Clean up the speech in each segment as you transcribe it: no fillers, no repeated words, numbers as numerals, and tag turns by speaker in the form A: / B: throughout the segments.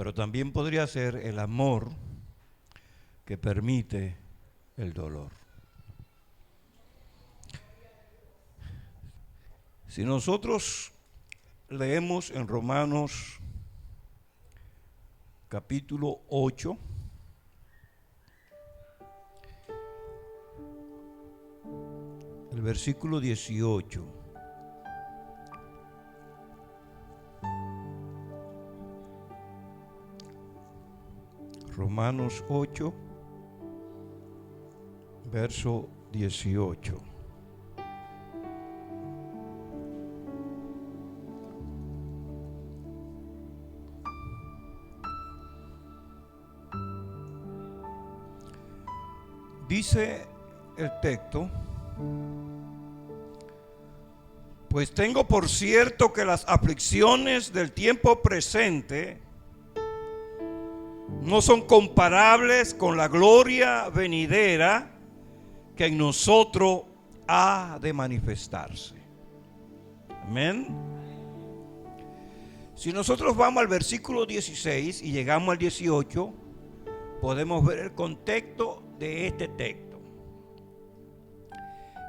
A: pero también podría ser el amor que permite el dolor. Si nosotros leemos en Romanos capítulo 8, el versículo 18. Romanos 8, verso 18. Dice el texto: pues tengo por cierto que las aflicciones del tiempo presente no son comparables con la gloria venidera que en nosotros ha de manifestarse. Amén. Si nosotros vamos al versículo 16 y llegamos al 18, podemos ver el contexto de este texto.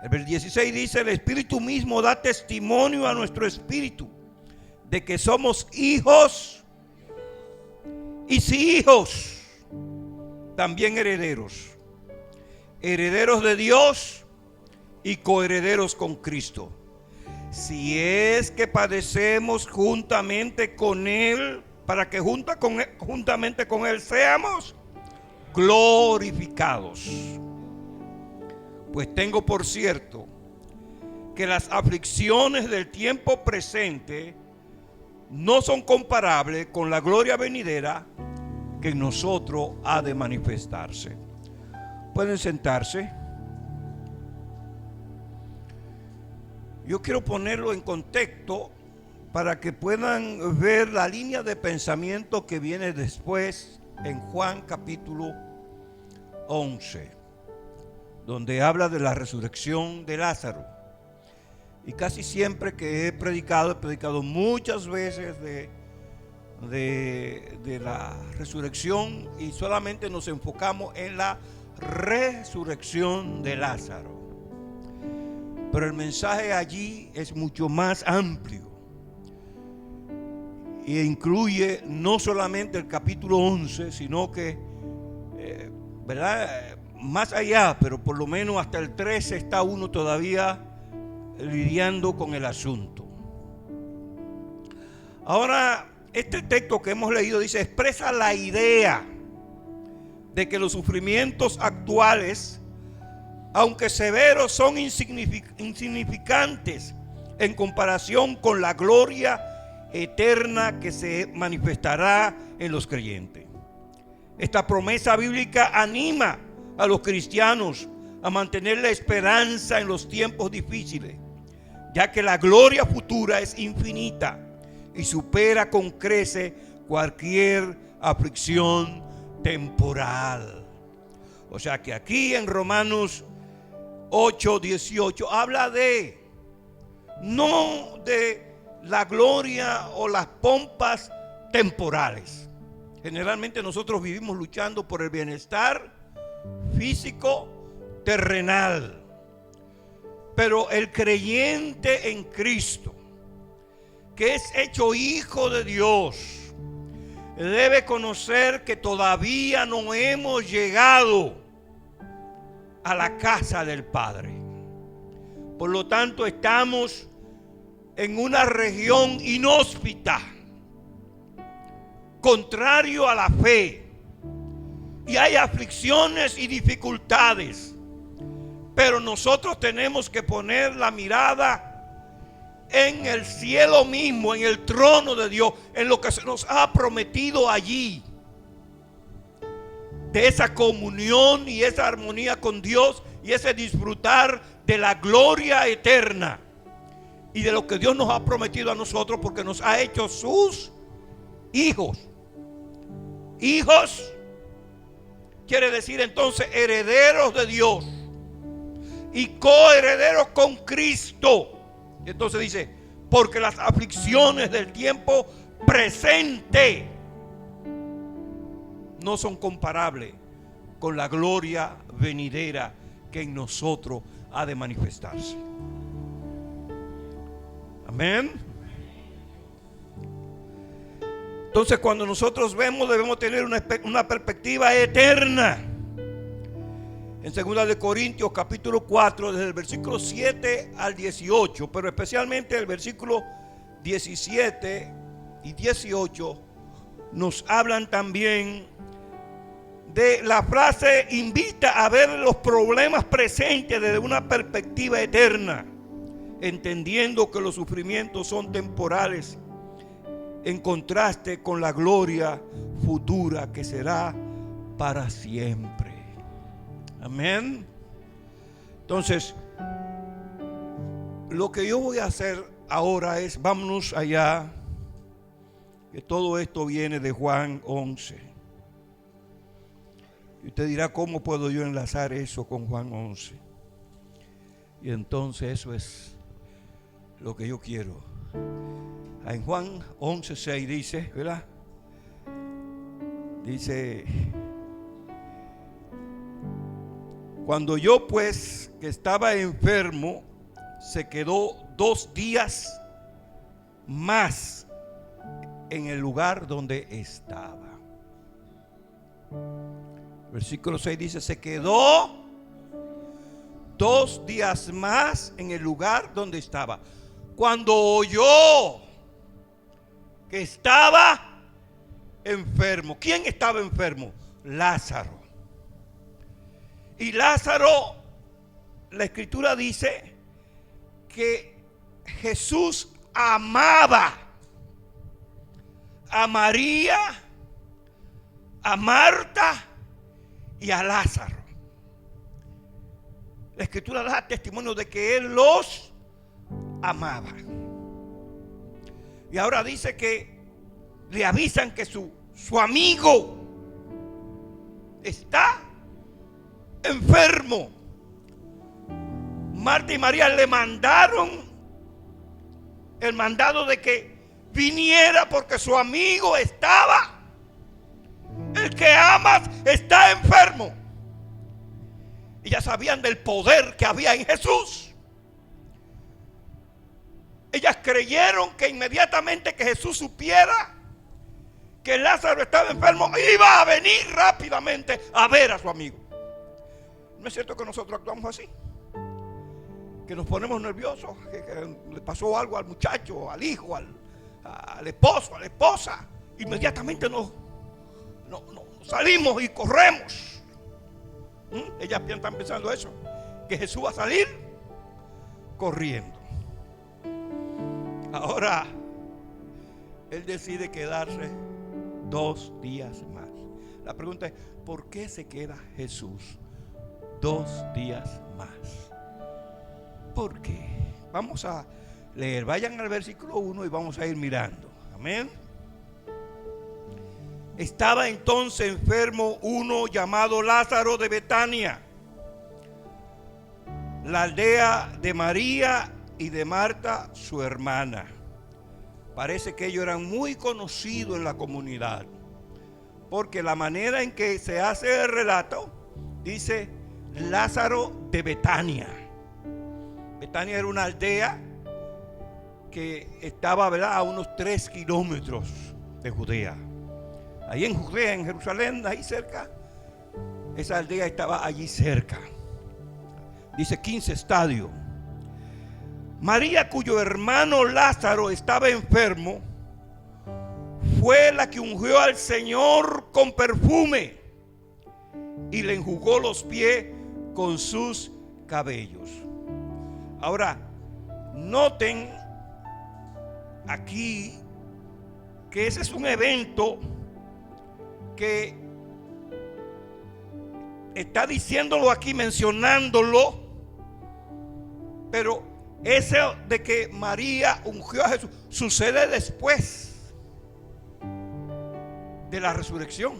A: El versículo 16 dice: el Espíritu mismo da testimonio a nuestro espíritu de que somos hijos, y si hijos, también herederos, herederos de Dios y coherederos con Cristo, si es que padecemos juntamente con Él, para que juntamente con Él seamos glorificados. Pues tengo por cierto que las aflicciones del tiempo presente no son comparables con la gloria venidera que en nosotros ha de manifestarse. Pueden sentarse. Yo quiero ponerlo en contexto para que puedan ver la línea de pensamiento que viene después en Juan capítulo 11, donde habla de la resurrección de Lázaro. Y casi siempre que he predicado muchas veces de la resurrección, y solamente nos enfocamos en la resurrección de Lázaro. Pero el mensaje allí es mucho más amplio e incluye no solamente el capítulo 11, sino que, más allá, pero por lo menos hasta el 13 está uno todavía lidiando con el asunto. Ahora, este texto que hemos leído dice, expresa la idea de que los sufrimientos actuales, aunque severos, son insignificantes en comparación con la gloria eterna que se manifestará en los creyentes. Esta promesa bíblica anima a los cristianos a mantener la esperanza en los tiempos difíciles, ya que la gloria futura es infinita y supera con creces cualquier aflicción temporal. O sea que aquí en Romanos 8:18 habla no de la gloria o las pompas temporales. Generalmente nosotros vivimos luchando por el bienestar físico terrenal, pero el creyente en Cristo, que es hecho hijo de Dios, debe conocer que todavía no hemos llegado a la casa del Padre. Por lo tanto, estamos en una región inhóspita, contrario a la fe, y hay aflicciones y dificultades, pero nosotros tenemos que poner la mirada en el cielo mismo, en el trono de Dios, en lo que se nos ha prometido allí, de esa comunión y esa armonía con Dios y ese disfrutar de la gloria eterna y de lo que Dios nos ha prometido a nosotros, porque nos ha hecho sus hijos. Hijos quiere decir entonces herederos de Dios y coherederos con Cristo. Y entonces dice, porque las aflicciones del tiempo presente no son comparables con la gloria venidera que en nosotros ha de manifestarse. Amén. Entonces, cuando nosotros vemos, debemos tener una perspectiva eterna. En 2 de Corintios capítulo 4, desde el versículo 7 al 18, pero especialmente el versículo 17 y 18 nos hablan también de la frase: invita a ver los problemas presentes desde una perspectiva eterna, entendiendo que los sufrimientos son temporales, en contraste con la gloria futura que será para siempre. Amén. Entonces, lo que yo voy a hacer ahora es, vámonos allá, que todo esto viene de Juan 11. Y usted dirá, ¿cómo puedo yo enlazar eso con Juan 11? Y entonces eso es lo que yo quiero. En Juan 11:6 dice, ¿verdad? Dice: cuando yo pues, que estaba enfermo, se quedó 2 días más en el lugar donde estaba. Versículo 6 dice: se quedó 2 días más en el lugar donde estaba. Cuando oyó que estaba enfermo. ¿Quién estaba enfermo? Lázaro. Y Lázaro, la escritura dice que Jesús amaba a María, a Marta y a Lázaro. La escritura da testimonio de que él los amaba. Y ahora dice que le avisan que su amigo está enfermo. Marta y María le mandaron el mandado de que viniera porque su amigo estaba, el que amas, está enfermo. Y ya sabían del poder que había en Jesús. Ellas creyeron que inmediatamente que Jesús supiera que Lázaro estaba enfermo, iba a venir rápidamente a ver a su amigo. ¿No es cierto que nosotros actuamos así? Que nos ponemos nerviosos, que le pasó algo al muchacho, al hijo, al esposo, a la esposa. Inmediatamente nos salimos y corremos. Ellas están pensando eso, que Jesús va a salir corriendo. Ahora, él decide quedarse 2 días más. La pregunta es, ¿por qué se queda Jesús 2 días más? ¿Por qué? Vamos a leer, vayan al versículo 1 y vamos a ir mirando. Amén. Estaba entonces enfermo uno llamado Lázaro de Betania, la aldea de María y de Marta, su hermana. Parece que ellos eran muy conocidos en la comunidad, porque la manera en que se hace el relato dice Lázaro de Betania. Betania era una aldea que estaba, ¿verdad?, a unos 3 kilómetros de Judea. Ahí en Judea, en Jerusalén, ahí cerca, esa aldea estaba allí cerca. Dice 15 estadios. María, cuyo hermano Lázaro estaba enfermo, fue la que ungió al Señor con perfume y le enjugó los pies con sus cabellos. Ahora, noten aquí que ese es un evento que está diciéndolo aquí, mencionándolo, pero ese de que María ungió a Jesús sucede después de la resurrección.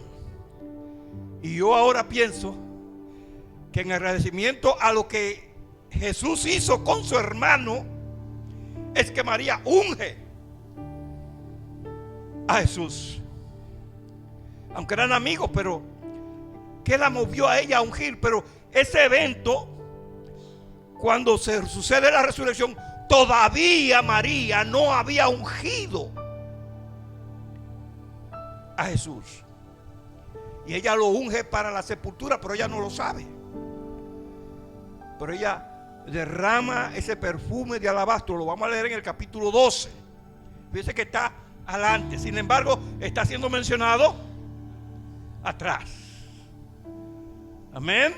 A: Y yo ahora pienso que en agradecimiento a lo que Jesús hizo con su hermano, es que María unge a Jesús. aunque eran amigos, pero ¿qué la movió a ella a ungir? Pero ese evento, cuando se sucede la resurrección, todavía María no había ungido a Jesús. Y ella lo unge para la sepultura, pero ella no lo sabe. Pero ella derrama ese perfume de alabastro. Lo vamos a leer en el capítulo 12. Fíjense que está adelante. Sin embargo, está siendo mencionado atrás. Amén.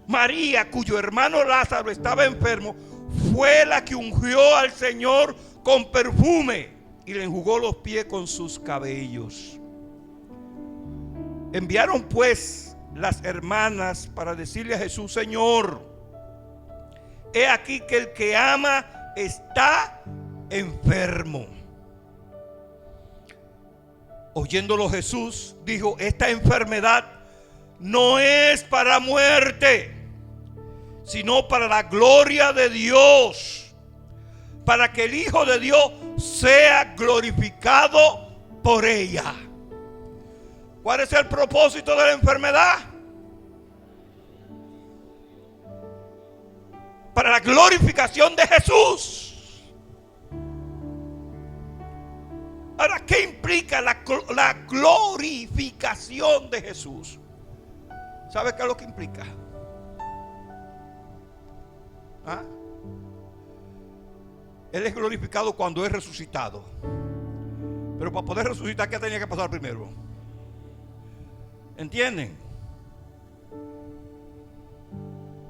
A: María, cuyo hermano Lázaro estaba enfermo, fue la que ungió al Señor con perfume y le enjugó los pies con sus cabellos. Enviaron pues las hermanas para decirle a Jesús: Señor, he aquí que el que ama está enfermo. Oyéndolo Jesús dijo: esta enfermedad no es para muerte, sino para la gloria de Dios, para que el Hijo de Dios sea glorificado por ella. ¿Cuál es el propósito de la enfermedad? Para la glorificación de Jesús. Ahora, ¿qué implica la glorificación de Jesús? ¿Sabe qué es lo que implica? ¿Ah? Él es glorificado cuando es resucitado. Pero para poder resucitar, ¿qué tenía que pasar primero? ¿Entienden?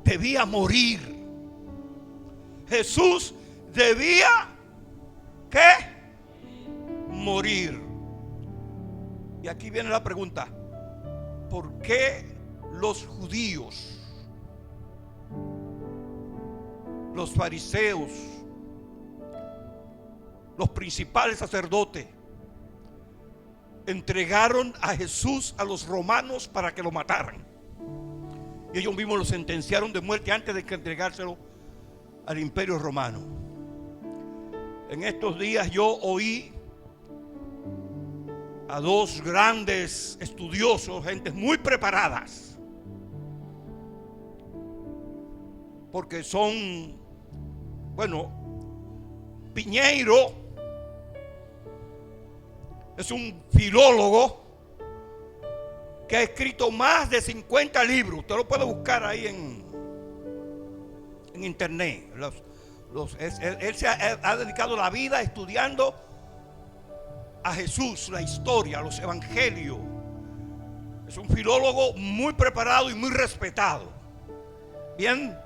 A: Debía morir. Jesús debía ¿qué? Morir. Y aquí viene la pregunta: ¿por qué los judíos, los fariseos, los principales sacerdotes entregaron a Jesús a los romanos para que lo mataran? Y ellos mismos lo sentenciaron de muerte antes de que entregárselo al imperio romano. En estos días yo oí a dos grandes estudiosos, gentes muy preparadas, porque son, bueno, Piñeiro es un filólogo que ha escrito más de 50 libros. Usted lo puede buscar ahí en internet. Él se ha dedicado la vida estudiando a Jesús, la historia, los evangelios. Es un filólogo muy preparado y muy respetado. Bien,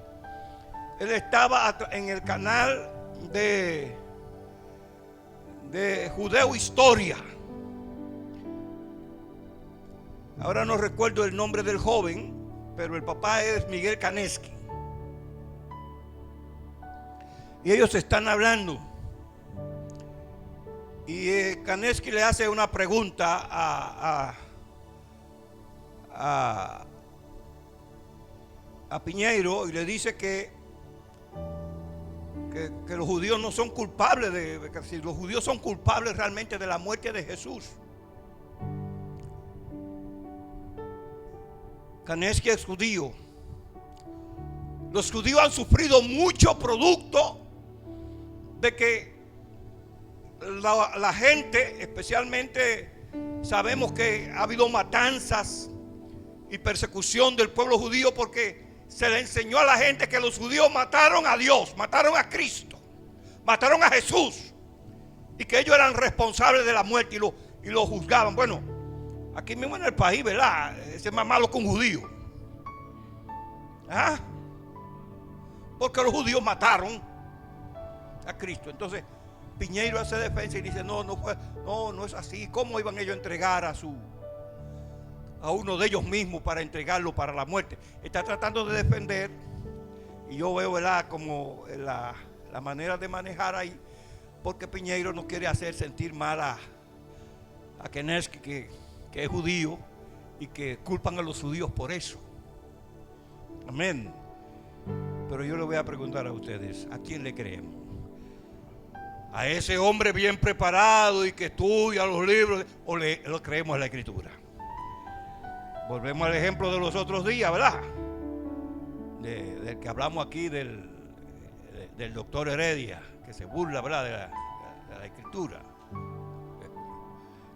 A: él estaba en el canal de Judeo Historia. Ahora no recuerdo el nombre del joven, pero el papá es Miguel Kaneski. Y ellos están hablando. Y Kaneski le hace una pregunta a Piñeiro y le dice que los judíos no son culpables que si los judíos son culpables realmente de la muerte de Jesús. Kaneski es judío. Los judíos han sufrido mucho producto de que la gente, especialmente sabemos que ha habido matanzas y persecución del pueblo judío porque se le enseñó a la gente que los judíos mataron a Dios, mataron a Cristo, mataron a Jesús y que ellos eran responsables de la muerte y lo juzgaban. Bueno, aquí mismo en el país, ¿verdad? Ese es más malo que un judío. ¿Ah? Porque los judíos mataron a Cristo. Entonces Piñeiro hace defensa y dice: no es así. ¿Cómo iban ellos a entregar a uno de ellos mismos para entregarlo para la muerte? Está tratando de defender. Y yo veo, ¿verdad?, como la manera de manejar ahí, porque Piñeiro no quiere hacer sentir mal a Kaneski, que es judío, y que culpan a los judíos por eso. Amén. Pero yo le voy a preguntar a ustedes: ¿a quién le creemos? a ese hombre bien preparado y que estudia los libros, o lo creemos en la Escritura. Volvemos al ejemplo de los otros días, ¿verdad? Del que hablamos aquí, del doctor Heredia, que se burla, ¿verdad?, de la Escritura.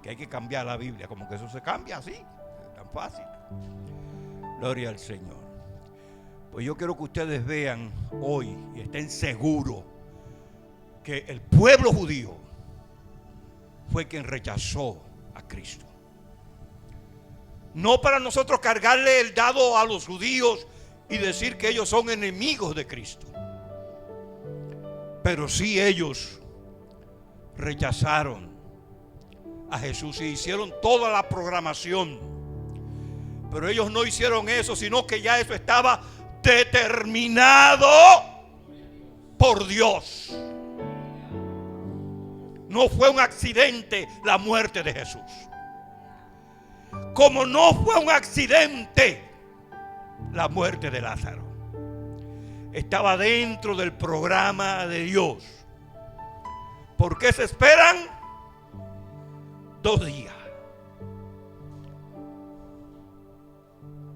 A: Que hay que cambiar la Biblia, como que eso se cambia así, tan fácil. Gloria al Señor. Pues yo quiero que ustedes vean hoy y estén seguros que el pueblo judío fue quien rechazó a Cristo. No para nosotros cargarle el dado a los judíos y decir que ellos son enemigos de Cristo, pero sí ellos rechazaron a Jesús y hicieron toda la programación. Pero ellos no hicieron eso, sino que ya eso estaba determinado por Dios. No fue un accidente la muerte de Jesús. Como no fue un accidente la muerte de Lázaro. Estaba dentro del programa de Dios. ¿Por qué se esperan 2 días?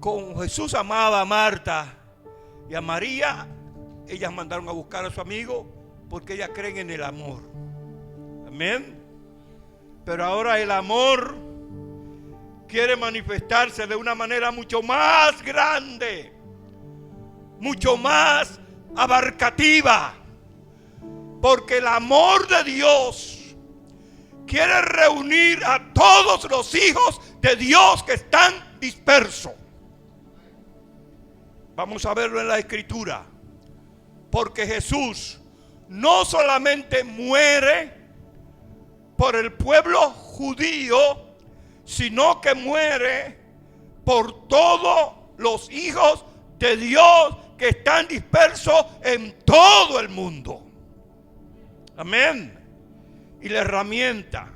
A: Con Jesús amaba a Marta y a María. Ellas mandaron a buscar a su amigo porque ellas creen en el amor. Amén. Pero ahora el amor quiere manifestarse de una manera mucho más grande, mucho más abarcativa, porque el amor de Dios quiere reunir a todos los hijos de Dios que están dispersos. Vamos a verlo en la Escritura, porque Jesús no solamente muere por el pueblo judío, sino que muere por todos los hijos de Dios que están dispersos en todo el mundo. Amén. Y la herramienta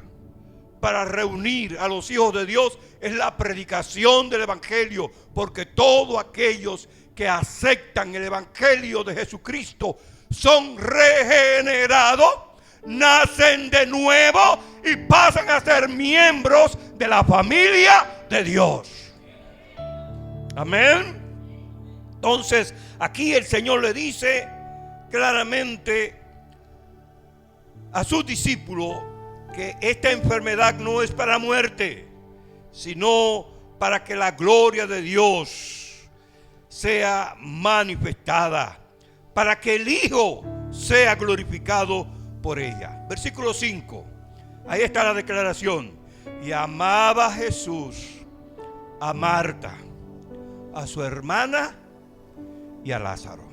A: para reunir a los hijos de Dios es la predicación del Evangelio, porque todos aquellos que aceptan el Evangelio de Jesucristo son regenerados, nacen de nuevo y pasan a ser miembros de la familia de Dios. Amén. Entonces aquí el Señor le dice claramente a sus discípulos que esta enfermedad no es para muerte, sino para que la gloria de Dios sea manifestada, para que el Hijo sea glorificado por ella. Versículo 5. Ahí está la declaración. Y amaba Jesús a Marta, a su hermana y a Lázaro.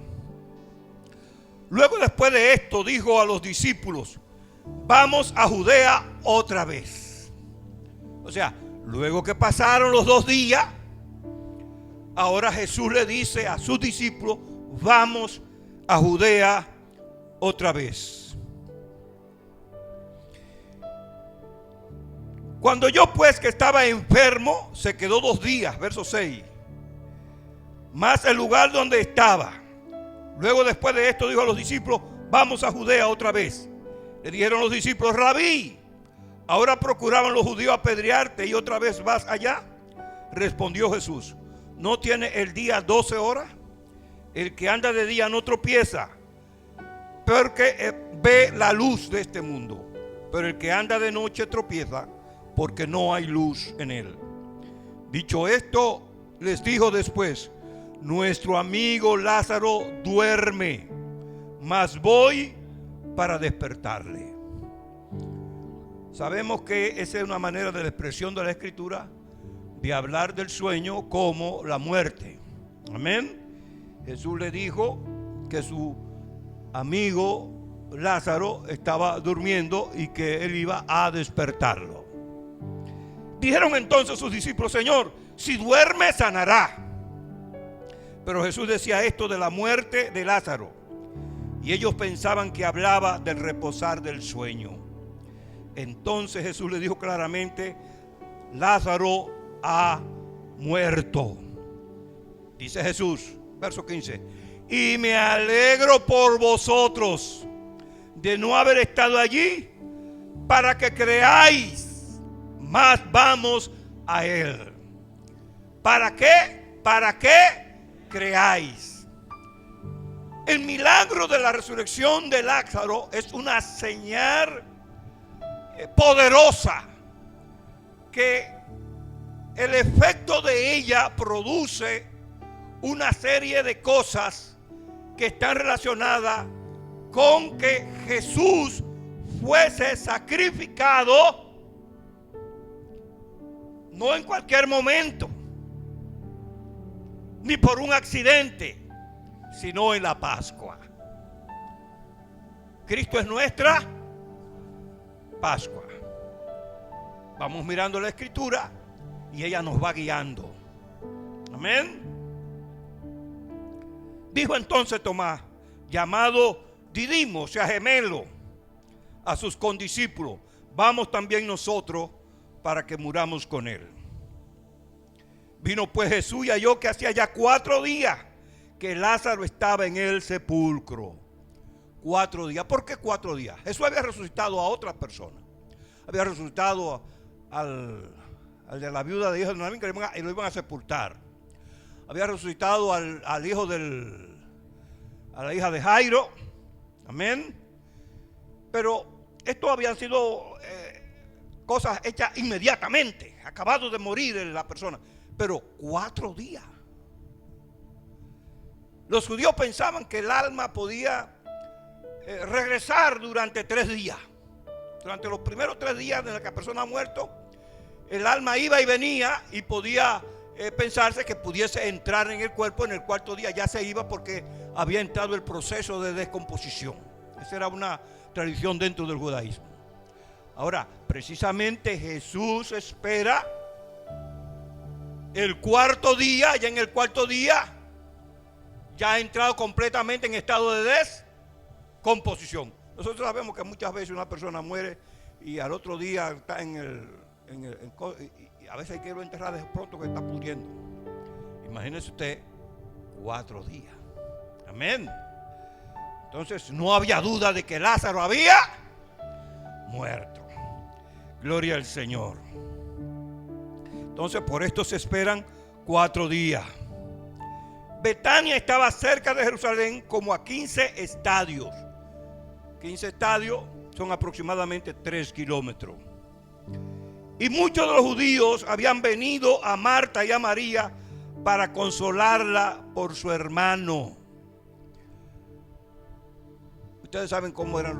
A: Luego, después de esto, dijo a los discípulos: vamos a Judea otra vez. O sea, luego que pasaron los 2 días, ahora Jesús le dice a sus discípulos: vamos a Judea otra vez. Cuando yo pues que estaba enfermo, se quedó 2 días, verso 6, más el lugar donde estaba. Luego, después de esto, dijo a los discípulos: vamos a Judea otra vez. Le dijeron los discípulos: Rabí, ¿ahora procuraban los judíos apedrearte y otra vez vas allá? Respondió Jesús: ¿no tiene el día 12 horas? El que anda de día no tropieza, porque ve la luz de este mundo. Pero el que anda de noche tropieza, porque no hay luz en él. Dicho esto, les dijo después: nuestro amigo Lázaro duerme, mas voy para despertarle. Sabemos que esa es una manera de la expresión de la Escritura de hablar del sueño como la muerte. Amén. Jesús le dijo que su amigo Lázaro estaba durmiendo y que él iba a despertarlo. Dijeron entonces sus discípulos: Señor, si duerme sanará. Pero Jesús decía esto de la muerte de Lázaro, y ellos pensaban que hablaba del reposar del sueño. Entonces Jesús le dijo claramente: Lázaro ha muerto. Dice Jesús, verso 15: y me alegro por vosotros, de no haber estado allí, para que creáis, más vamos a Él. ¿Para qué? Para que creáis. El milagro de la resurrección de Lázaro es una señal poderosa, que el efecto de ella produce una serie de cosas que están relacionadas con que Jesús fuese sacrificado, no en cualquier momento, ni por un accidente, sino en la Pascua. Cristo es nuestra Pascua. Vamos mirando la Escritura y ella nos va guiando. Amén. Dijo entonces Tomás, llamado Didimo, o sea gemelo, a sus condiscípulos: vamos también nosotros para que muramos con él. Vino pues Jesús y halló que hacía ya 4 días que Lázaro estaba en el sepulcro. 4 días. ¿Por qué 4 días? Jesús había resucitado a otras personas. Había resucitado al de la viuda de hijo de Naín, que lo iban a sepultar. Había resucitado al hijo a la hija de Jairo. Amén. Pero esto habían sido cosas hechas inmediatamente, acabado de morir la persona. Pero 4 días. Los judíos pensaban que el alma podía regresar durante 3 días. Durante los primeros 3 días en los que la persona ha muerto, el alma iba y venía, y podía pensarse que pudiese entrar en el cuerpo. En el 4.º día ya se iba, porque había entrado el proceso de descomposición. Esa era una tradición dentro del judaísmo. Ahora, precisamente Jesús espera el 4.º día, ya en el 4.º día ya ha entrado completamente en estado de descomposición. Nosotros sabemos que muchas veces una persona muere y al otro día está y a veces hay que irlo a enterrar de pronto, que está pudriendo. Imagínese usted 4 días. Amén. Entonces no había duda de que Lázaro había muerto. Gloria al Señor. Entonces por esto se esperan 4 días. Betania estaba cerca de Jerusalén, como a 15 estadios. 15 estadios son aproximadamente 3 kilómetros. Y muchos de los judíos habían venido a Marta y a María para consolarla por su hermano. Ustedes saben cómo eran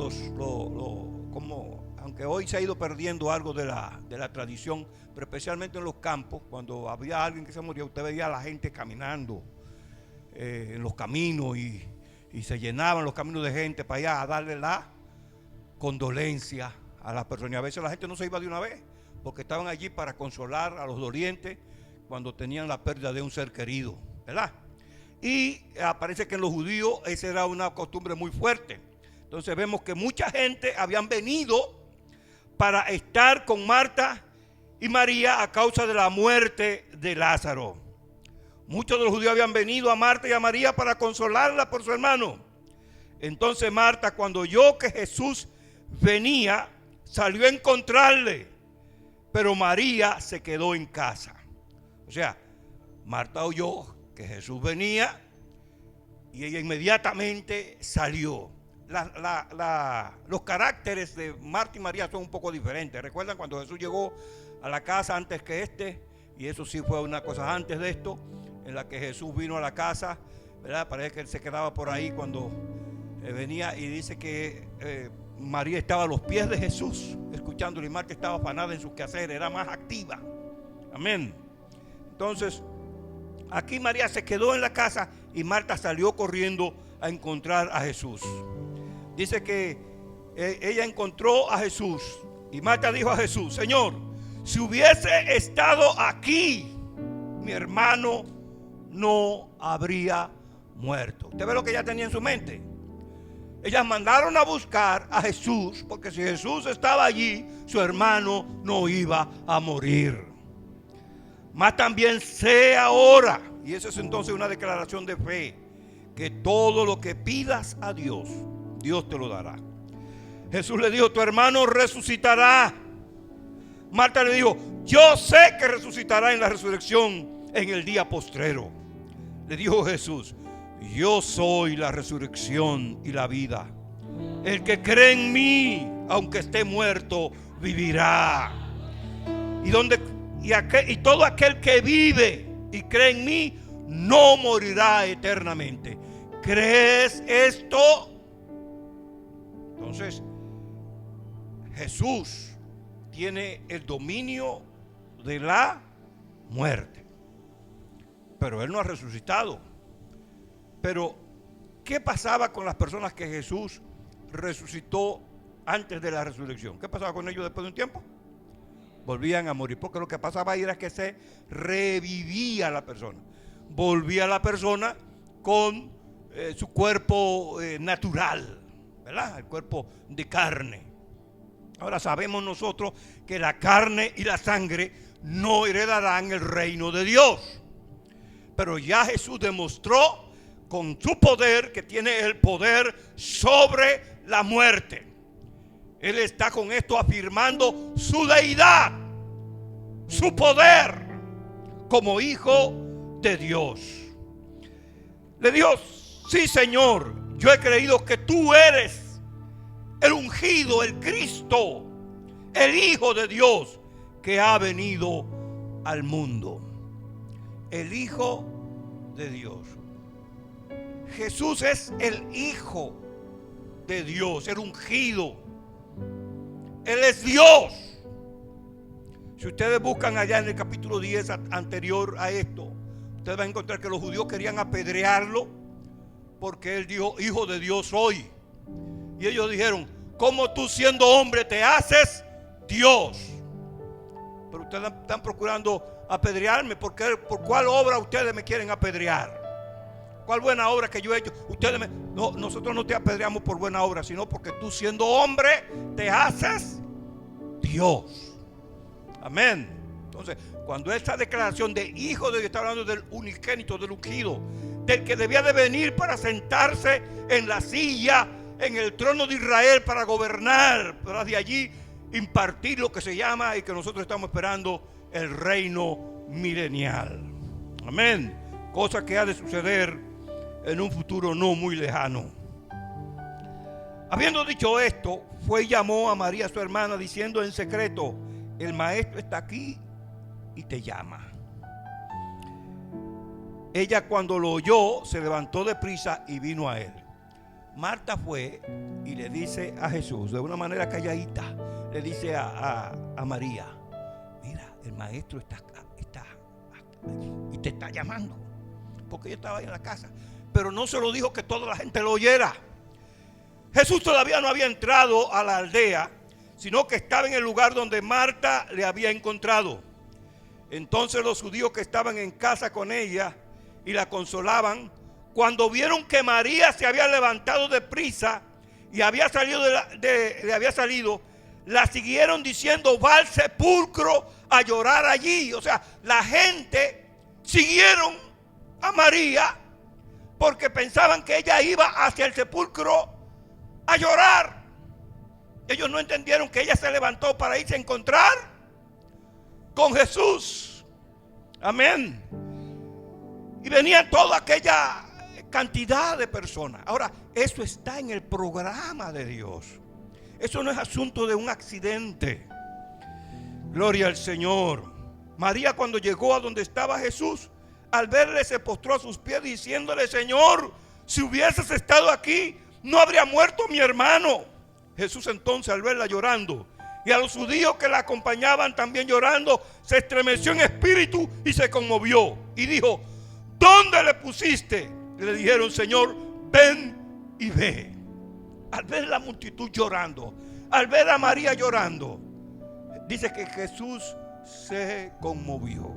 A: aunque hoy se ha ido perdiendo algo de la tradición, pero especialmente en los campos, cuando había alguien que se moría, usted veía a la gente caminando en los caminos, y se llenaban los caminos de gente para allá a darle la condolencia a las personas. Y a veces la gente no se iba de una vez, porque estaban allí para consolar a los dolientes cuando tenían la pérdida de un ser querido, ¿verdad? Y parece que en los judíos esa era una costumbre muy fuerte. Entonces vemos que mucha gente habían venido para estar con Marta y María a causa de la muerte de Lázaro. Muchos de los judíos habían venido a Marta y a María para consolarla por su hermano. Entonces Marta, cuando oyó que Jesús venía, salió a encontrarle, pero María se quedó en casa. O sea, Marta oyó que Jesús venía y ella inmediatamente salió. Los caracteres de Marta y María son un poco diferentes. ¿Recuerdan cuando Jesús llegó a la casa antes que y eso sí fue una cosa antes de esto, en la que Jesús vino a la casa, ¿verdad? Parece que él se quedaba por ahí cuando venía, y dice que María estaba a los pies de Jesús escuchándolo, y Marta estaba afanada en sus quehaceres, era más activa. Amén. Entonces aquí María se quedó en la casa y Marta salió corriendo a encontrar a Jesús. Dice que ella encontró a Jesús, y Marta dijo a Jesús: Señor, si hubiese estado aquí, mi hermano no habría muerto. ¿Usted ve lo que ella tenía en su mente? Ellas mandaron a buscar a Jesús, porque si Jesús estaba allí, su hermano no iba a morir. Mas también sé ahora, y eso es entonces una declaración de fe, que todo lo que pidas a Dios, Dios te lo dará. Jesús le dijo, tu hermano resucitará. Marta le dijo, yo sé que resucitará en la resurrección en el día postrero. Le dijo Jesús, yo soy la resurrección y la vida. El que cree en mí, aunque esté muerto, vivirá. Y todo aquel que vive y cree en mí, no morirá eternamente. ¿Crees esto? Entonces, Jesús tiene el dominio de la muerte, pero Él no ha resucitado. Pero, ¿qué pasaba con las personas que Jesús resucitó antes de la resurrección? ¿Qué pasaba con ellos después de un tiempo? Volvían a morir, porque lo que pasaba ahí era que se revivía la persona. Volvía la persona con su cuerpo natural, ¿verdad? El cuerpo de carne. Ahora sabemos nosotros que la carne y la sangre no heredarán el reino de Dios. Pero ya Jesús demostró con su poder que tiene el poder sobre la muerte. Él está con esto afirmando su deidad, su poder como hijo de Dios. Le dijo, sí, Señor, yo he creído que tú eres el ungido, el Cristo, el Hijo de Dios que ha venido al mundo. El Hijo de Dios. Jesús es el Hijo de Dios, el ungido. Él es Dios. Si ustedes buscan allá en el capítulo 10 anterior a esto, ustedes van a encontrar que los judíos querían apedrearlo porque él dijo, Hijo de Dios soy. Y ellos dijeron, ¿cómo tú siendo hombre te haces Dios? Pero ustedes están procurando apedrearme. ¿Por cuál obra ustedes me quieren apedrear? ¿Cuál buena obra que yo he hecho? No, nosotros no te apedreamos por buena obra, sino porque tú siendo hombre te haces Dios. Amén. Entonces, cuando esta declaración de hijo de Dios está hablando del unigénito, del ungido, del que debía de venir para sentarse en la silla, en el trono de Israel para gobernar, para de allí impartir lo que se llama y que nosotros estamos esperando, el reino milenial. Amén. Cosa que ha de suceder en un futuro no muy lejano. Habiendo dicho esto, fue y llamó a María su hermana diciendo en secreto, el maestro está aquí y te llama. Ella cuando lo oyó se levantó de prisa y vino a él. Marta fue y le dice a Jesús de una manera calladita, le dice a María, mira, el maestro está y te está llamando, porque ella estaba ahí en la casa, pero no se lo dijo que toda la gente lo oyera. Jesús todavía no había entrado a la aldea, sino que estaba en el lugar donde Marta le había encontrado. Entonces los judíos que estaban en casa con ella y la consolaban, cuando vieron que María se había levantado de prisa y había salido la siguieron diciendo, va al sepulcro a llorar allí. O sea, la gente siguieron a María porque pensaban que ella iba hacia el sepulcro a llorar. Ellos no entendieron que ella se levantó para irse a encontrar con Jesús. Amén. Y venía toda aquella cantidad de personas. Ahora, eso está en el programa de Dios. Eso no es asunto de un accidente. Gloria al Señor. María, cuando llegó a donde estaba Jesús, al verle se postró a sus pies diciéndole, Señor, si hubieses estado aquí, no habría muerto mi hermano. Jesús entonces, al verla llorando y a los judíos que la acompañaban también llorando, se estremeció en espíritu y se conmovió y dijo, ¿dónde le pusiste? Y le dijeron, Señor, ven y ve. Al ver la multitud llorando, al ver a María llorando, dice que Jesús se conmovió.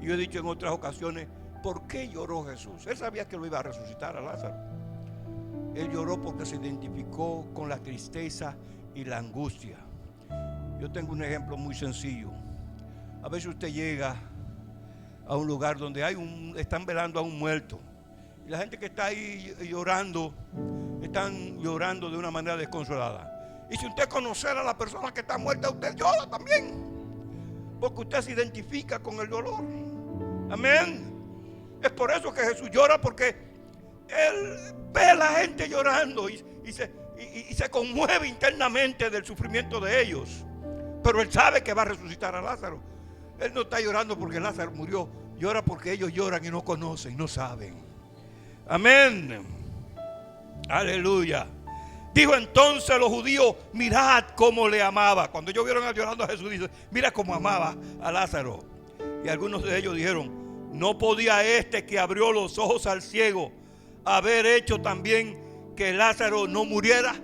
A: Y yo he dicho en otras ocasiones, ¿por qué lloró Jesús? Él sabía que lo iba a resucitar a Lázaro. Él lloró porque se identificó con la tristeza y la angustia. Yo tengo un ejemplo muy sencillo. A veces usted llega a un lugar donde están velando a un muerto. Y la gente que está ahí llorando, están llorando de una manera desconsolada. Y si usted conocer a la persona que está muerta, usted llora también, porque usted se identifica con el dolor. Amén. Es por eso que Jesús llora, porque Él ve a la gente llorando y se conmueve internamente del sufrimiento de ellos. Pero Él sabe que va a resucitar a Lázaro. Él no está llorando porque Lázaro murió, llora porque ellos lloran y no conocen, no saben. Amén. Aleluya. Dijo entonces a los judíos: mirad cómo le amaba. Cuando ellos vieron llorando a Jesús, dice: mira cómo amaba a Lázaro. Y algunos de ellos dijeron: no podía este que abrió los ojos al ciego haber hecho también que Lázaro no muriera.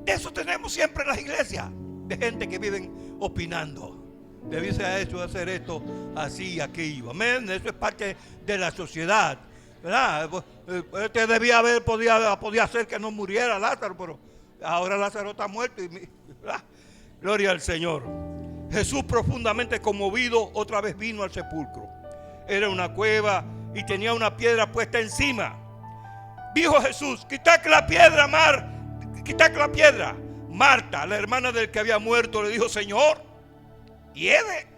A: De eso tenemos siempre en las iglesias, de gente que viven opinando. Debiese hacer esto, así y aquello. Amén. Eso es parte de la sociedad, ¿verdad? Este podía hacer que no muriera Lázaro, pero ahora Lázaro está muerto. ¿Verdad? Gloria al Señor. Jesús, profundamente conmovido, otra vez vino al sepulcro. Era una cueva y tenía una piedra puesta encima. Dijo Jesús: quitad la piedra, quitad la piedra. Marta, la hermana del que había muerto, le dijo: Señor, hiede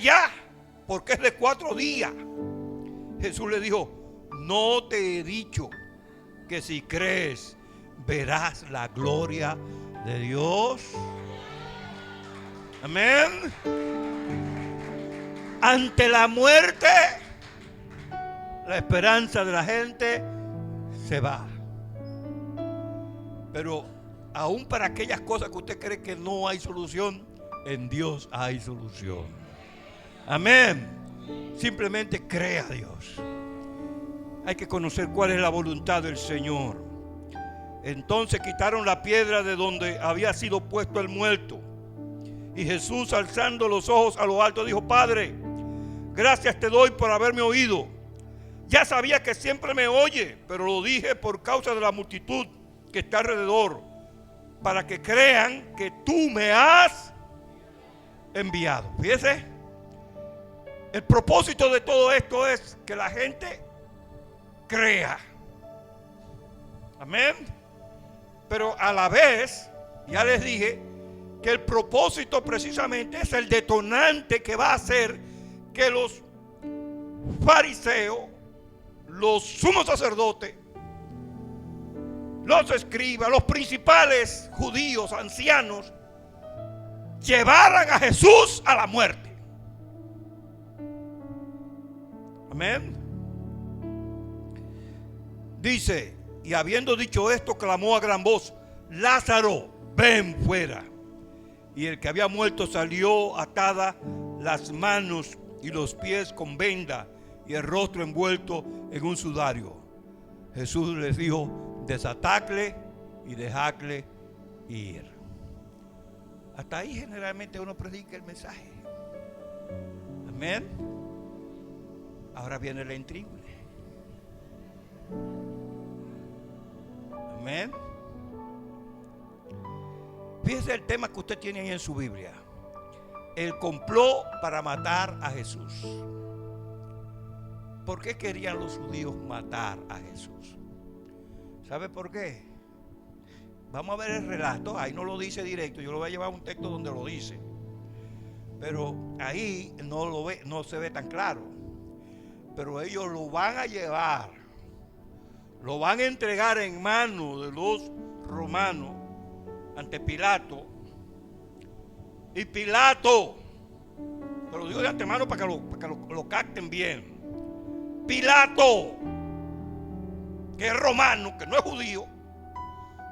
A: ya, porque es de 4 días. Jesús le dijo: no te he dicho que si crees verás la gloria de Dios. Amén. Ante la muerte, la esperanza de la gente se va. Pero aún para aquellas cosas que usted cree que no hay solución, en Dios hay solución. Amén. Simplemente crea a Dios. Hay que conocer cuál es la voluntad del Señor. Entonces quitaron la piedra de donde había sido puesto el muerto. Y Jesús, alzando los ojos a lo alto, dijo: Padre, gracias te doy por haberme oído. Ya sabía que siempre me oye, pero lo dije por causa de la multitud que está alrededor, para que crean que tú me has enviado. Fíjese, el propósito de todo esto es que la gente crea. Amén. Pero a la vez, ya les dije que el propósito precisamente es el detonante que va a hacer que los fariseos, los sumos sacerdotes, los escribas, los principales judíos, ancianos, llevaran a Jesús a la muerte. Amén. Dice: y habiendo dicho esto, clamó a gran voz: Lázaro, ven fuera. Y el que había muerto salió, atada las manos y los pies con venda y el rostro envuelto en un sudario. Jesús les dijo: desatadle y dejadle ir. Hasta ahí generalmente uno predica el mensaje. Amén. Ahora viene la intrigue. Amén. Fíjese el tema que usted tiene ahí en su Biblia: el complot para matar a Jesús. ¿Por qué querían los judíos matar a Jesús? ¿Sabe por qué? Vamos a ver el relato. Ahí no lo dice directo. Yo lo voy a llevar a un texto donde lo dice, pero ahí no se ve tan claro. Pero ellos lo van a llevar, lo van a entregar en manos de los romanos ante Pilato. Y Pilato, te lo digo de antemano para que lo capten bien. Pilato, que es romano, que no es judío,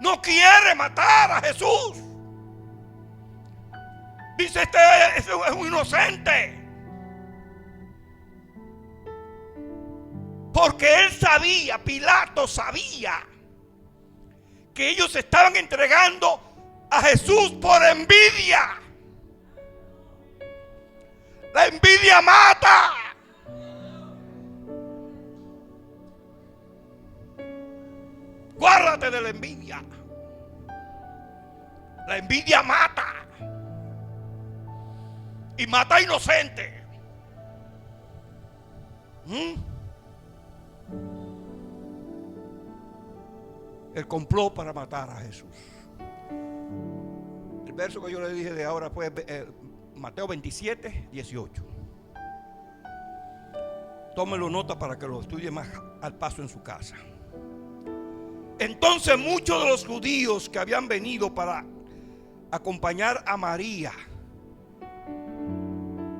A: no quiere matar a Jesús. Dice: este es un inocente. Porque él sabía, Pilato sabía, que ellos estaban entregando a Jesús por envidia. La envidia mata. Guárdate de la envidia. La envidia mata. Y mata a inocentes. el complot para matar a Jesús. El verso que yo le dije de ahora fue Mateo 27, 18. Tómelo nota para que lo estudie más al paso en su casa. Entonces muchos de los judíos que habían venido para acompañar a María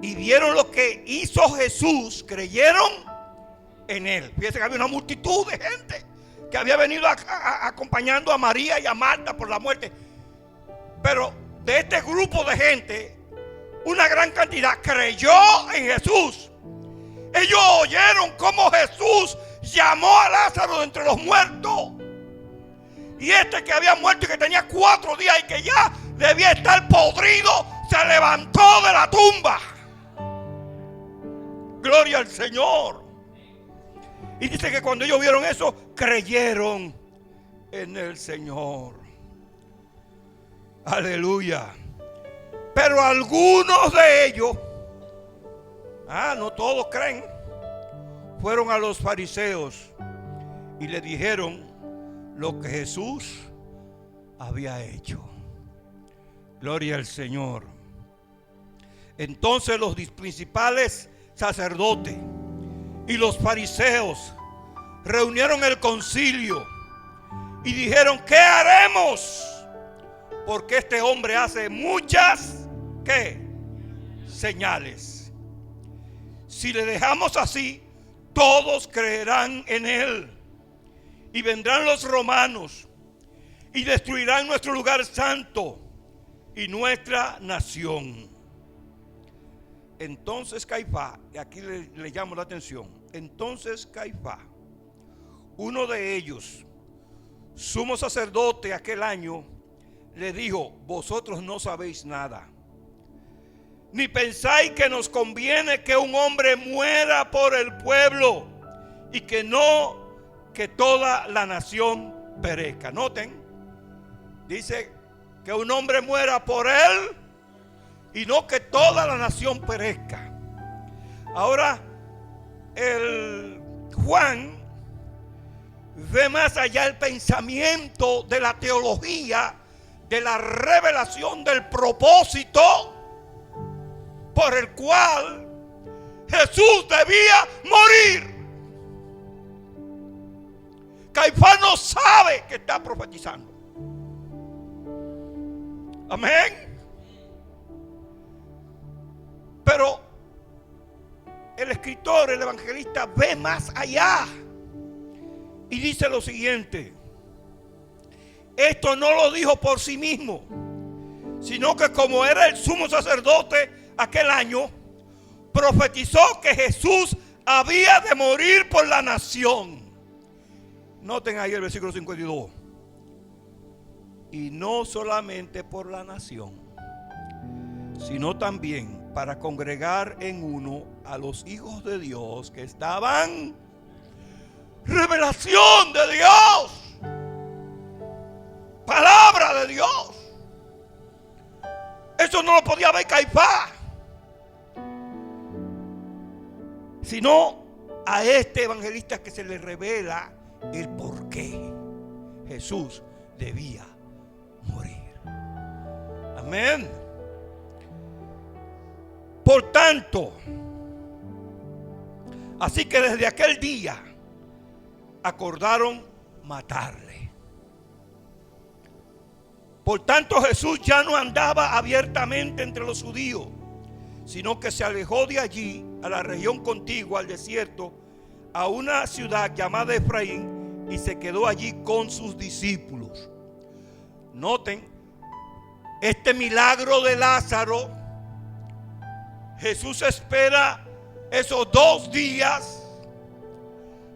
A: y vieron lo que hizo Jesús, creyeron en él. Fíjense que había una multitud de gente que había venido acompañando a María y a Marta por la muerte. Pero de este grupo de gente, una gran cantidad creyó en Jesús. Ellos oyeron cómo Jesús llamó a Lázaro de entre los muertos. Y este que había muerto y que tenía 4 días y que ya debía estar podrido, se levantó de la tumba. Gloria al Señor. Y dice que cuando ellos vieron eso, creyeron en el Señor. Aleluya. Pero algunos de ellos, no todos creen, fueron a los fariseos y le dijeron lo que Jesús había hecho. Gloria al Señor. Entonces los principales sacerdotes y los fariseos reunieron el concilio y dijeron: ¿qué haremos? Porque este hombre hace muchas, ¿qué? Señales. Si le dejamos así, todos creerán en él. Y vendrán los romanos y destruirán nuestro lugar santo y nuestra nación. Entonces Caifás, y aquí le llamo la atención, entonces Caifás, uno de ellos, sumo sacerdote aquel año, le dijo: vosotros no sabéis nada, ni pensáis que nos conviene que un hombre muera por el pueblo y que no que toda la nación perezca. Noten, dice que un hombre muera por él y no que toda la nación perezca. Ahora, el Juan ve más allá el pensamiento de la teología, de la revelación del propósito por el cual Jesús debía morir. Caifás no sabe que está profetizando. Amén. Pero el escritor, el evangelista, ve más allá y dice lo siguiente: esto no lo dijo por sí mismo, sino que como era el sumo sacerdote aquel año, profetizó que Jesús había de morir por la nación. Noten ahí el versículo 52. Y no solamente por la nación, sino también para congregar en uno a los hijos de Dios que estaban. Revelación de Dios, palabra de Dios. Eso no lo podía ver Caifás, sino a este evangelista que se le revela el por qué Jesús debía morir. Amén. Por tanto, así que desde aquel día acordaron matarle. Por tanto, Jesús ya no andaba abiertamente entre los judíos, sino que se alejó de allí a la región contigua al desierto, a una ciudad llamada Efraín, y se quedó allí con sus discípulos. Noten, este milagro de Lázaro, Jesús espera esos 2 días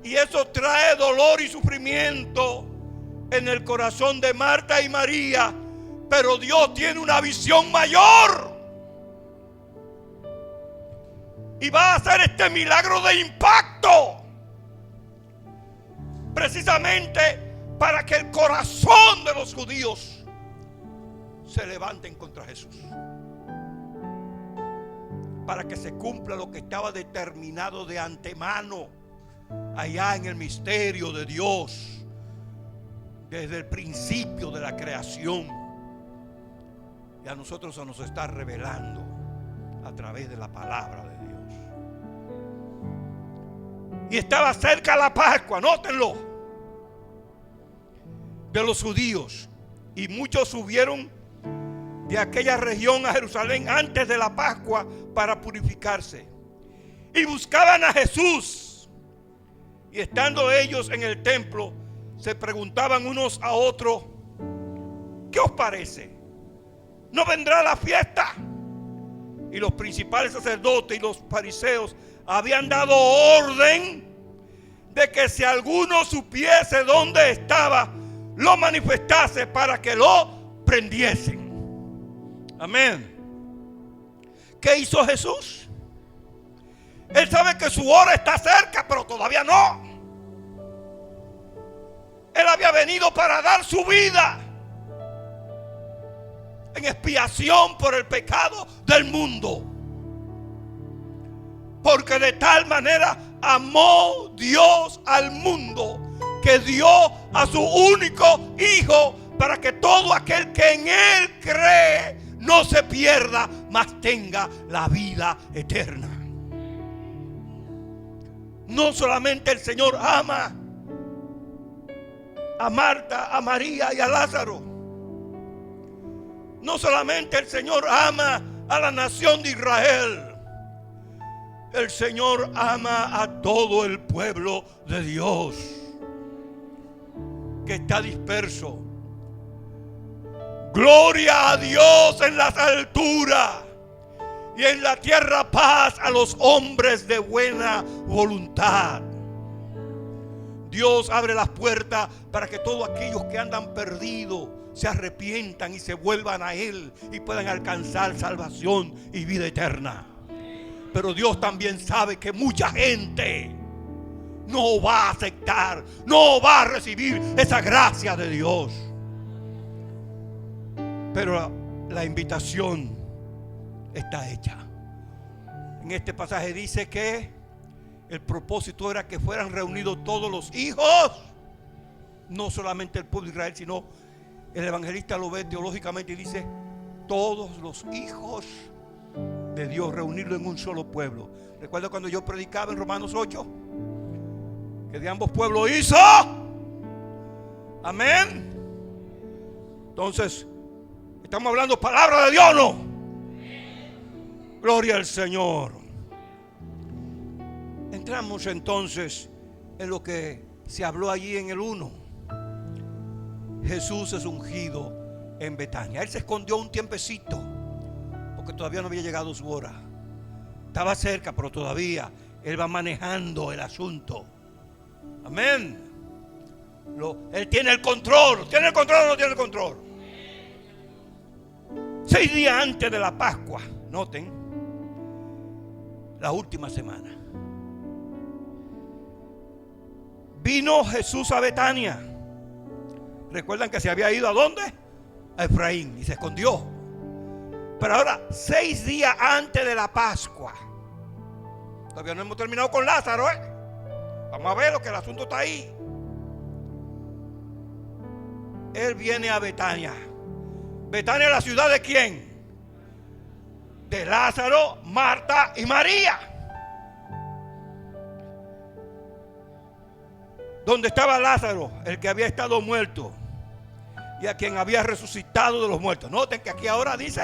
A: y eso trae dolor y sufrimiento en el corazón de Marta y María, pero Dios tiene una visión mayor y va a hacer este milagro de impacto precisamente para que el corazón de los judíos se levanten contra Jesús, para que se cumpla lo que estaba determinado de antemano allá en el misterio de Dios, que desde el principio de la creación y a nosotros se nos está revelando a través de la palabra de Dios. Y estaba cerca la Pascua, nótenlo, de los judíos, y muchos subieron de aquella región a Jerusalén antes de la Pascua para purificarse, y buscaban a Jesús. Y estando ellos en el templo, se preguntaban unos a otros: ¿qué os parece? ¿No vendrá la fiesta? Y los principales sacerdotes y los fariseos habían dado orden de que si alguno supiese dónde estaba, lo manifestase para que lo prendiesen. Amén. ¿Qué hizo Jesús? Él sabe que su hora está cerca, pero todavía no. Él había venido para dar su vida en expiación por el pecado del mundo. Porque de tal manera amó Dios al mundo, que dio a su único Hijo, para que todo aquel que en Él cree no se pierda, mas tenga la vida eterna. No solamente el Señor ama a Marta, a María y a Lázaro. No solamente el Señor ama a la nación de Israel. El Señor ama a todo el pueblo de Dios que está disperso. Gloria a Dios en las alturas, y en la tierra paz a los hombres de buena voluntad. Dios abre las puertas para que todos aquellos que andan perdidos se arrepientan y se vuelvan a Él y puedan alcanzar salvación y vida eterna. Pero Dios también sabe que mucha gente no va a aceptar, no va a recibir esa gracia de Dios. Pero la invitación está hecha. En este pasaje dice que el propósito era que fueran reunidos todos los hijos, no solamente el pueblo de Israel, sino el evangelista lo ve teológicamente y dice todos los hijos de Dios, reunirlo en un solo pueblo. Recuerda cuando yo predicaba en Romanos 8, que de ambos pueblos hizo. Amén. Entonces, estamos hablando palabra de Dios, ¿no? Gloria al Señor. Entramos entonces en lo que se habló allí en el 1. Jesús es ungido en Betania. Él se escondió un tiempecito porque todavía no había llegado su hora. Estaba cerca, pero todavía él va manejando el asunto. Amén. Él tiene el control. ¿Tiene el control o no tiene el control? 6 días antes de la Pascua, noten, la última semana, vino Jesús a Betania. Recuerdan que se había ido ¿a dónde? A Efraín, y se escondió. Pero ahora 6 días antes de la Pascua, todavía no hemos terminado con Lázaro, Vamos a ver lo que el asunto está ahí. Él viene a Betania. Betania es la ciudad de ¿quién? De Lázaro, Marta y María. Donde estaba Lázaro, el que había estado muerto y a quien había resucitado de los muertos. Noten que aquí ahora dice,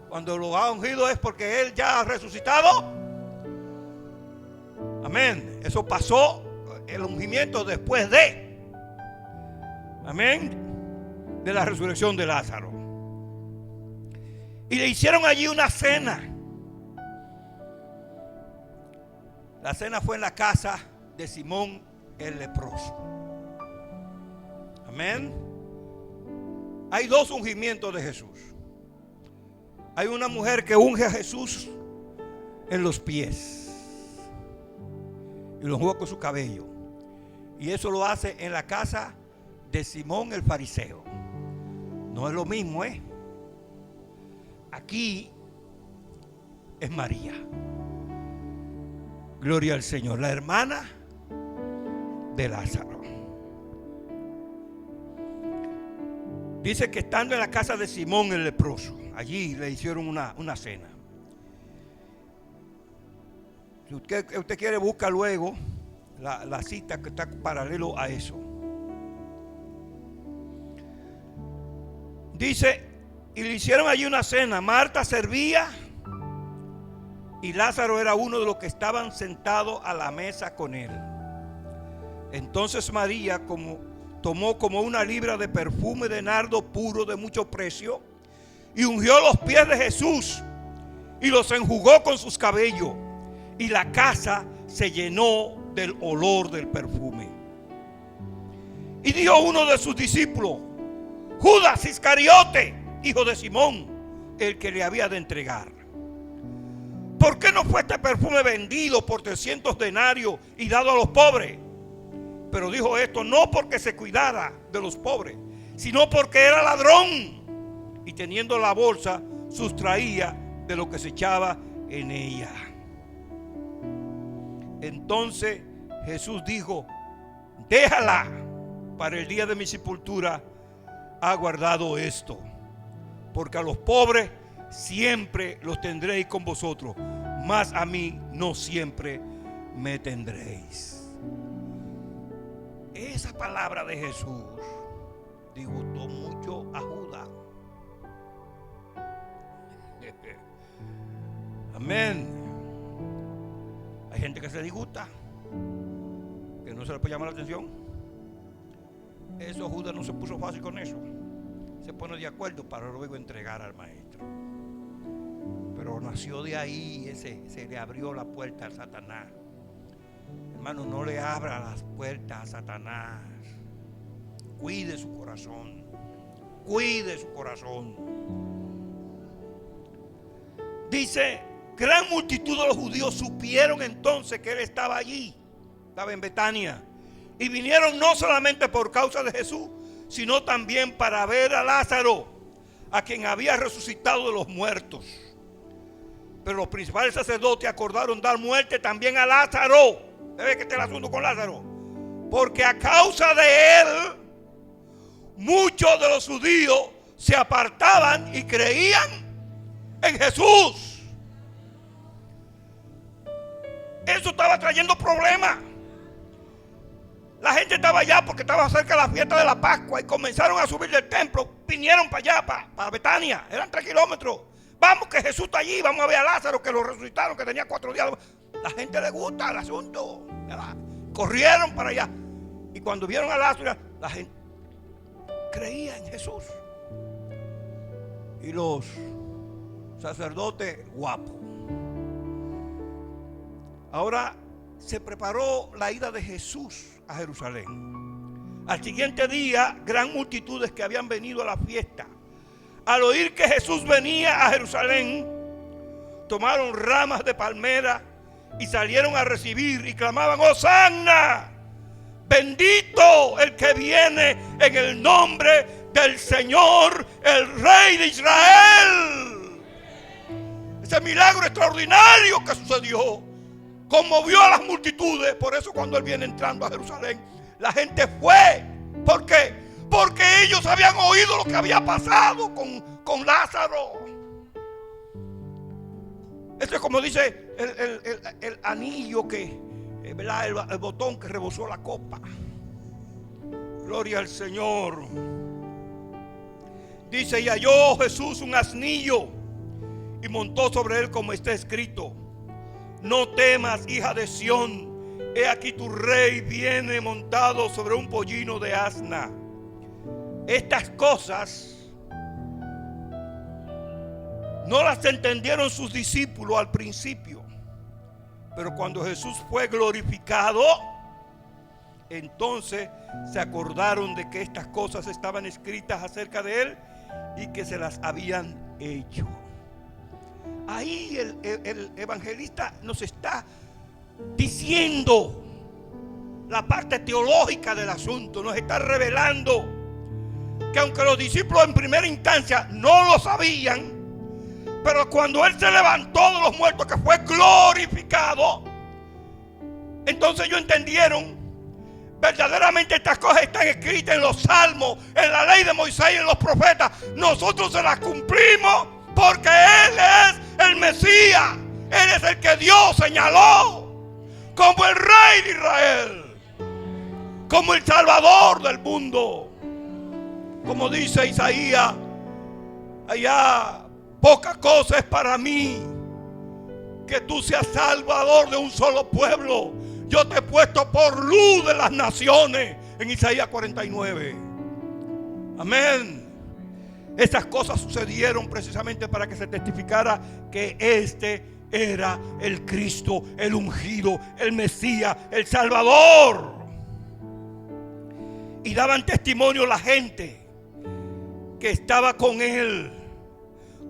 A: cuando lo ha ungido es porque él ya ha resucitado. Amén. Eso pasó, el ungimiento después de, amén, de la resurrección de Lázaro. Y le hicieron allí una cena. La cena fue en la casa de Simón el leproso. Amén. Hay 2 ungimientos de Jesús. Hay una mujer que unge a Jesús en los pies y lo enjuaga con su cabello, y eso lo hace en la casa de Simón el fariseo. No es lo mismo, Aquí es María. Gloria al Señor, la hermana de Lázaro. Dice que estando en la casa de Simón el leproso, allí le hicieron una cena. Si usted quiere, busca luego la cita que está paralelo a eso. Dice, y le hicieron allí una cena. Marta servía y Lázaro era uno de los que estaban sentados a la mesa con él. Entonces María tomó como 1 libra de perfume de nardo puro de mucho precio y ungió los pies de Jesús y los enjugó con sus cabellos, y la casa se llenó del olor del perfume. Y dijo uno de sus discípulos, Judas Iscariote, hijo de Simón, el que le había de entregar: ¿por qué no fue este perfume vendido por 300 denarios y dado a los pobres? Pero dijo esto no porque se cuidara de los pobres, sino porque era ladrón, y teniendo la bolsa sustraía de lo que se echaba en ella. Entonces Jesús dijo: déjala, para el día de mi sepultura ha guardado esto, porque a los pobres siempre los tendréis con vosotros, mas a mí no siempre me tendréis. Esa palabra de Jesús disgustó mucho a Judas. Amén. Hay gente que se disgusta, que no se le puede llamar la atención. Eso Judas no se puso fácil con eso. Se pone de acuerdo para luego entregar al maestro. Pero nació de ahí, se le abrió la puerta a Satanás. Hermano, no le abra las puertas a Satanás. Cuide su corazón. Cuide su corazón. Dice, gran multitud de los judíos supieron entonces que él estaba allí. Estaba en Betania. Y vinieron no solamente por causa de Jesús, sino también para ver a Lázaro, a quien había resucitado de los muertos. Pero los principales sacerdotes acordaron dar muerte también a Lázaro. ¿Debe que está el asunto con Lázaro? Porque a causa de él, muchos de los judíos se apartaban y creían en Jesús. Eso estaba trayendo problemas. La gente estaba allá porque estaba cerca de la fiesta de la Pascua y comenzaron a subir del templo. Vinieron para allá, para Betania. Eran 3 kilómetros. Vamos, que Jesús está allí. Vamos a ver a Lázaro, que lo resucitaron, que tenía 4 días. La gente le gusta el asunto, ¿verdad? Corrieron para allá. Y cuando vieron a Lázaro, la gente creía en Jesús. Y los sacerdotes guapos. Ahora se preparó la ida de Jesús a Jerusalén. Al siguiente día, gran multitudes que habían venido a la fiesta, al oír que Jesús venía a Jerusalén, tomaron ramas de palmera y salieron a recibir y clamaban: ¡Hosanna! Bendito el que viene en el nombre del Señor, el Rey de Israel. Ese milagro extraordinario que sucedió conmovió a las multitudes. Por eso cuando él viene entrando a Jerusalén, la gente fue. ¿Por qué? Porque ellos habían oído lo que había pasado con Lázaro. Esto es como dice el anillo que, ¿verdad? El botón que rebosó la copa. Gloria al Señor. Dice: y halló Jesús un asnillo y montó sobre él, como está escrito: no temas, hija de Sión, he aquí tu rey viene montado sobre un pollino de asna. Estas cosas no las entendieron sus discípulos al principio, pero cuando Jesús fue glorificado, entonces se acordaron de que estas cosas estaban escritas acerca de él y que se las habían hecho. Ahí el evangelista nos está diciendo la parte teológica del asunto. Nos está revelando que aunque los discípulos en primera instancia no lo sabían, pero cuando él se levantó de los muertos, que fue glorificado, entonces ellos entendieron Verdaderamente estas cosas están escritas en los salmos, en la ley de Moisés y en los profetas. Nosotros se las cumplimos porque Él es el Mesías. Él es el que Dios señaló como el Rey de Israel, como el Salvador del mundo. Como dice Isaías, allá, poca cosa es para mí que tú seas salvador de un solo pueblo. Yo te he puesto por luz de las naciones, en Isaías 49. Amén. Esas cosas sucedieron precisamente para que se testificara que este era el Cristo, el ungido, el Mesías, el Salvador. Y daban testimonio la gente que estaba con él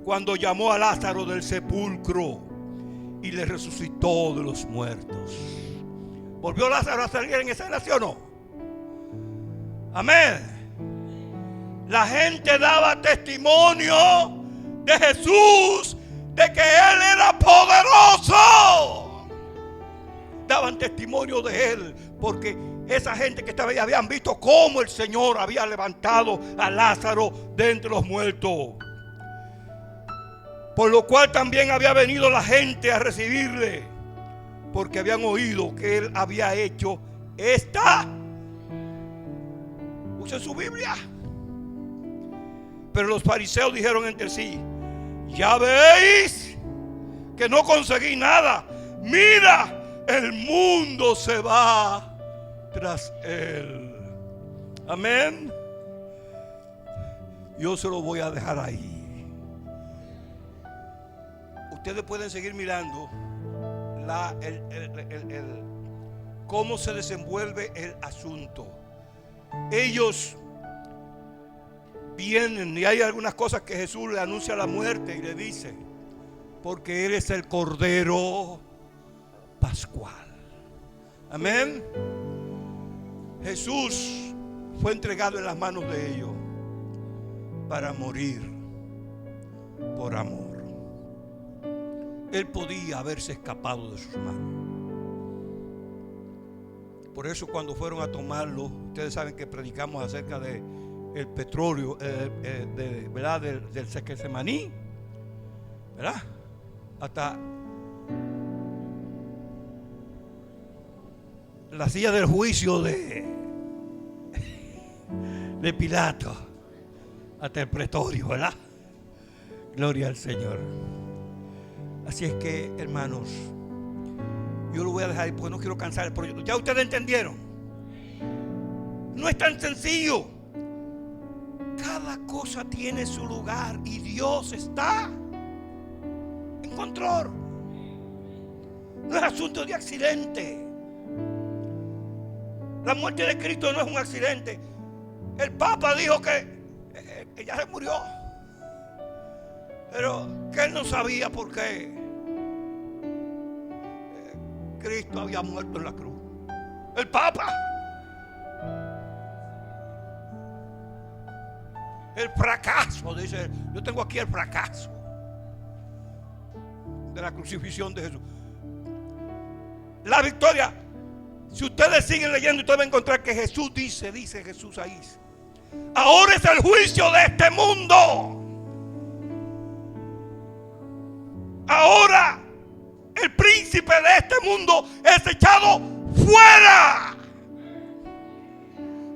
A: cuando llamó a Lázaro del sepulcro y le resucitó de los muertos. ¿Volvió Lázaro a salir en esa escena, sí o no? Amén. La gente daba testimonio de Jesús, de que Él era poderoso. Daban testimonio de Él, porque esa gente que estaba ahí habían visto cómo el Señor había levantado a Lázaro de entre los muertos. Por lo cual también había venido la gente a recibirle, porque habían oído que Él había hecho esta. Usen su Biblia. Pero los fariseos dijeron entre sí: ya veis que no conseguí nada. Mira, el mundo se va tras Él. Amén. Yo se lo voy a dejar ahí. Ustedes pueden seguir mirando cómo se desenvuelve el asunto. Ellos vienen y hay algunas cosas que Jesús le anuncia la muerte y le dice: porque Él es el Cordero Pascual. Amén. Jesús fue entregado en las manos de ellos para morir por amor. Él podía haberse escapado de sus manos. Por eso cuando fueron a tomarlo, ustedes saben que predicamos acerca de el petróleo, ¿verdad? Del Getsemaní, ¿verdad? Hasta la silla del juicio de Pilato, hasta el pretorio, ¿verdad? Gloria al Señor. Así es que, hermanos, yo lo voy a dejar ahí porque no quiero cansar el proyecto. Ya ustedes entendieron. No es tan sencillo. Cada cosa tiene su lugar y Dios está en control. No es asunto de accidente. La muerte de Cristo no es un accidente. El Papa dijo que ya se murió, pero que él no sabía por qué Cristo había muerto en la cruz. El Papa. El fracaso, dice, yo tengo aquí el fracaso de la crucifixión de Jesús. La victoria. Si ustedes siguen leyendo, ustedes van a encontrar que Jesús dice Jesús ahí: ahora es el juicio de este mundo. Ahora el príncipe de este mundo es echado fuera.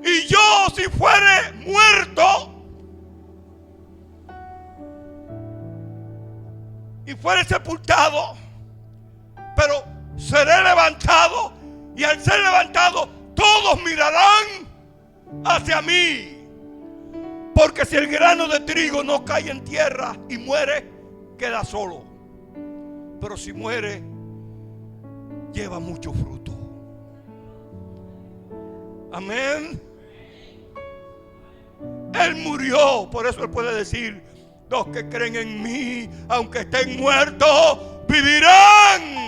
A: Y yo, si fuere muerto y fuere sepultado, pero seré levantado, y al ser levantado todos mirarán hacia mí. Porque si el grano de trigo no cae en tierra y muere, queda solo. Pero si muere, lleva mucho fruto. Amén. Él murió, por eso Él puede decir: los que creen en mí, aunque estén muertos, vivirán.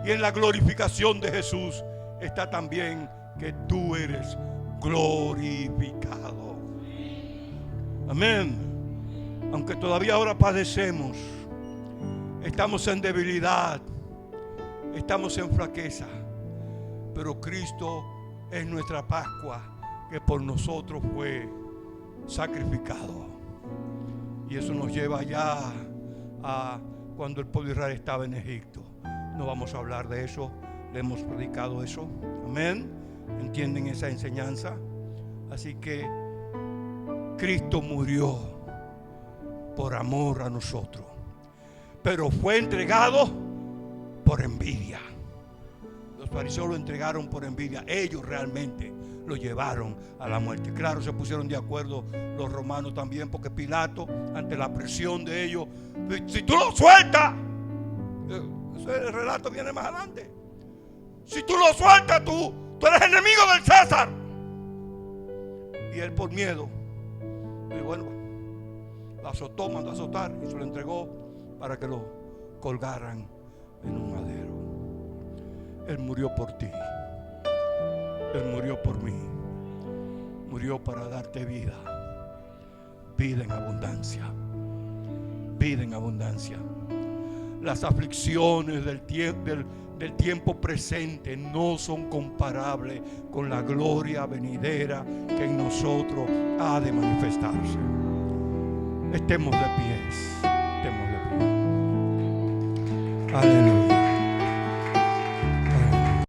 A: Y en la glorificación de Jesús está también que tú eres glorificado. Amén. Aunque todavía ahora padecemos, estamos en debilidad, estamos en flaqueza, pero Cristo es nuestra Pascua, que por nosotros fue sacrificado. Y eso nos lleva ya a cuando el pueblo de Israel estaba en Egipto. No vamos a hablar de eso, le hemos predicado eso. Amén. ¿Entienden esa enseñanza? Así que Cristo murió por amor a nosotros, pero fue entregado por envidia. Los fariseos lo entregaron por envidia. Ellos realmente lo llevaron a la muerte. Claro, se pusieron de acuerdo los romanos también, porque Pilato, ante la presión de ellos, si tú lo sueltas, ese relato viene más adelante, si tú lo sueltas, tú eres enemigo del César. Y él, por miedo, y bueno, lo azotó, mandó a azotar y se lo entregó para que lo colgaran en un madero. Él murió por ti. Él murió por mí. Murió para darte vida. Vida en abundancia. Vida en abundancia. Las aflicciones del tiempo presente no son comparables con la gloria venidera que en nosotros ha de manifestarse. Estemos de pies. Estemos de pie. Aleluya.